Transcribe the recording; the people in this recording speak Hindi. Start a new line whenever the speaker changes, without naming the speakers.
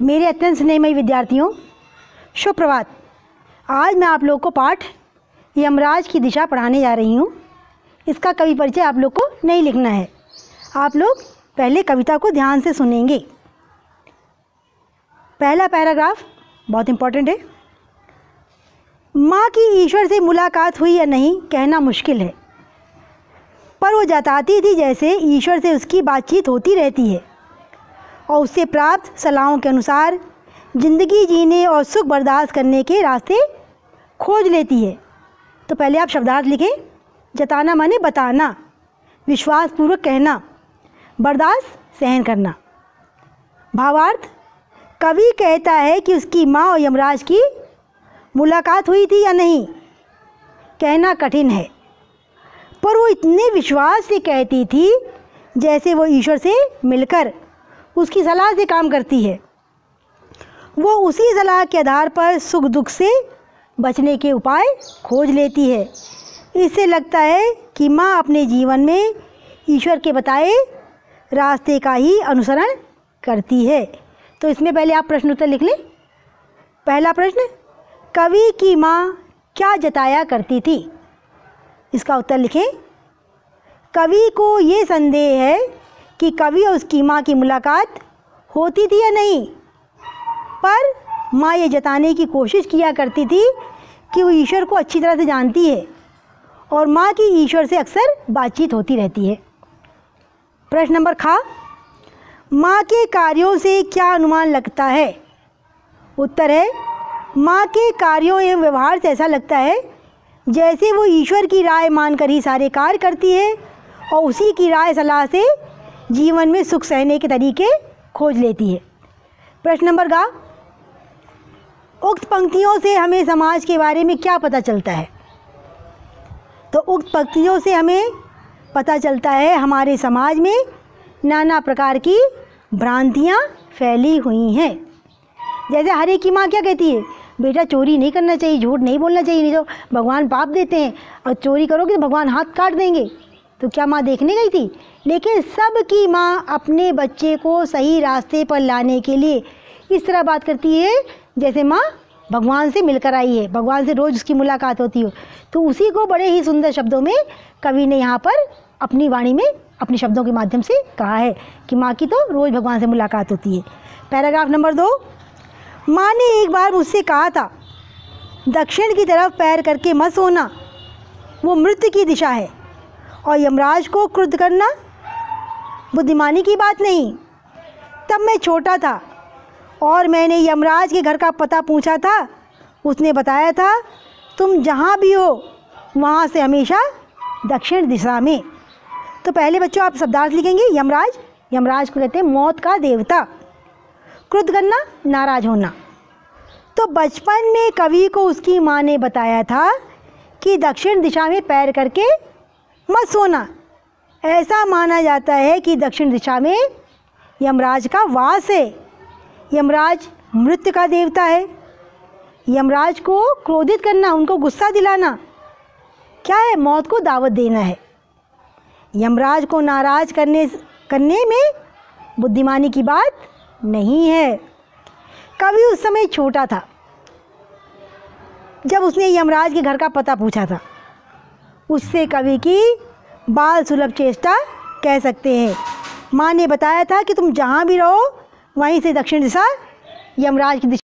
मेरे अत्यंत स्नेहमयी विद्यार्थियों, शुभ प्रभात। आज मैं आप लोग को पाठ यमराज की दिशा पढ़ाने जा रही हूँ। इसका कवि परिचय आप लोग को नहीं लिखना है। आप लोग पहले कविता को ध्यान से सुनेंगे। पहला पैराग्राफ बहुत इम्पोर्टेंट है। माँ की ईश्वर से मुलाकात हुई या नहीं कहना मुश्किल है, पर वो जताती थी जैसे ईश्वर से उसकी बातचीत होती रहती है और उससे प्राप्त सलाहों के अनुसार ज़िंदगी जीने और सुख बर्दाश्त करने के रास्ते खोज लेती है। तो पहले आप शब्दार्थ लिखें। जताना माने बताना, विश्वासपूर्वक कहना, बर्दाश्त सहन करना। भावार्थ, कवि कहता है कि उसकी माँ और यमराज की मुलाकात हुई थी या नहीं कहना कठिन है, पर वो इतने विश्वास से कहती थी जैसे वो ईश्वर से मिलकर उसकी सलाह से काम करती है। वो उसी सलाह के आधार पर सुख दुख से बचने के उपाय खोज लेती है। इससे लगता है कि माँ अपने जीवन में ईश्वर के बताए रास्ते का ही अनुसरण करती है। तो इसमें पहले आप प्रश्न उत्तर लिख लें। पहला प्रश्न, कवि की माँ क्या जताया करती थी? इसका उत्तर लिखें। कवि को ये संदेह है कि कवि और उसकी माँ की मुलाकात होती थी या नहीं, पर माँ ये जताने की कोशिश किया करती थी कि वो ईश्वर को अच्छी तरह से जानती है और माँ की ईश्वर से अक्सर बातचीत होती रहती है। प्रश्न नंबर ख, माँ के कार्यों से क्या अनुमान लगता है? उत्तर है, माँ के कार्यों एवं व्यवहार से ऐसा लगता है जैसे वो ईश्वर की राय मानकर ही सारे कार्य करती है और उसी की राय सलाह से जीवन में सुख सहने के तरीके खोज लेती है। प्रश्न नंबर ग, उक्त पंक्तियों से हमें समाज के बारे में क्या पता चलता है? तो उक्त पंक्तियों से हमें पता चलता है हमारे समाज में नाना प्रकार की भ्रांतियाँ फैली हुई हैं। जैसे हर एक की माँ क्या कहती है, बेटा चोरी नहीं करना चाहिए, झूठ नहीं बोलना चाहिए, नहीं तो भगवान पाप देते हैं, और चोरी करोगे तो भगवान हाथ काट देंगे। तो क्या माँ देखने गई थी? लेकिन सबकी माँ अपने बच्चे को सही रास्ते पर लाने के लिए इस तरह बात करती है जैसे माँ भगवान से मिलकर आई है, भगवान से रोज़ उसकी मुलाकात होती हो। तो उसी को बड़े ही सुंदर शब्दों में कवि ने यहाँ पर अपनी वाणी में अपने शब्दों के माध्यम से कहा है कि माँ की तो रोज़ भगवान से मुलाकात होती है। पैराग्राफ नंबर 2, माँ ने एक बार मुझसे कहा था, दक्षिण की तरफ पैर करके मत सोना, वो मृत्यु की दिशा है और यमराज को क्रुद्ध करना बुद्धिमानी की बात नहीं। तब मैं छोटा था और मैंने यमराज के घर का पता पूछा था। उसने बताया था तुम जहाँ भी हो वहाँ से हमेशा दक्षिण दिशा में। तो पहले बच्चों आप शब्दार्थ लिखेंगे। यमराज, यमराज को कहते हैं मौत का देवता। क्रुद्ध करना, नाराज होना। तो बचपन में कवि को उसकी माँ ने बताया था कि दक्षिण दिशा में पैर करके मत सोना। ऐसा माना जाता है कि दक्षिण दिशा में यमराज का वास है। यमराज मृत्यु का देवता है। यमराज को क्रोधित करना, उनको गुस्सा दिलाना क्या है? मौत को दावत देना है। यमराज को नाराज करने में बुद्धिमानी की बात नहीं है। कवि उस समय छोटा था जब उसने यमराज के घर का पता पूछा था। उससे कवि की बाल सुलभ चेष्टा कह सकते हैं। माँ ने बताया था कि तुम जहाँ भी रहो वहीं से दक्षिण दिशा यमराज की दिशा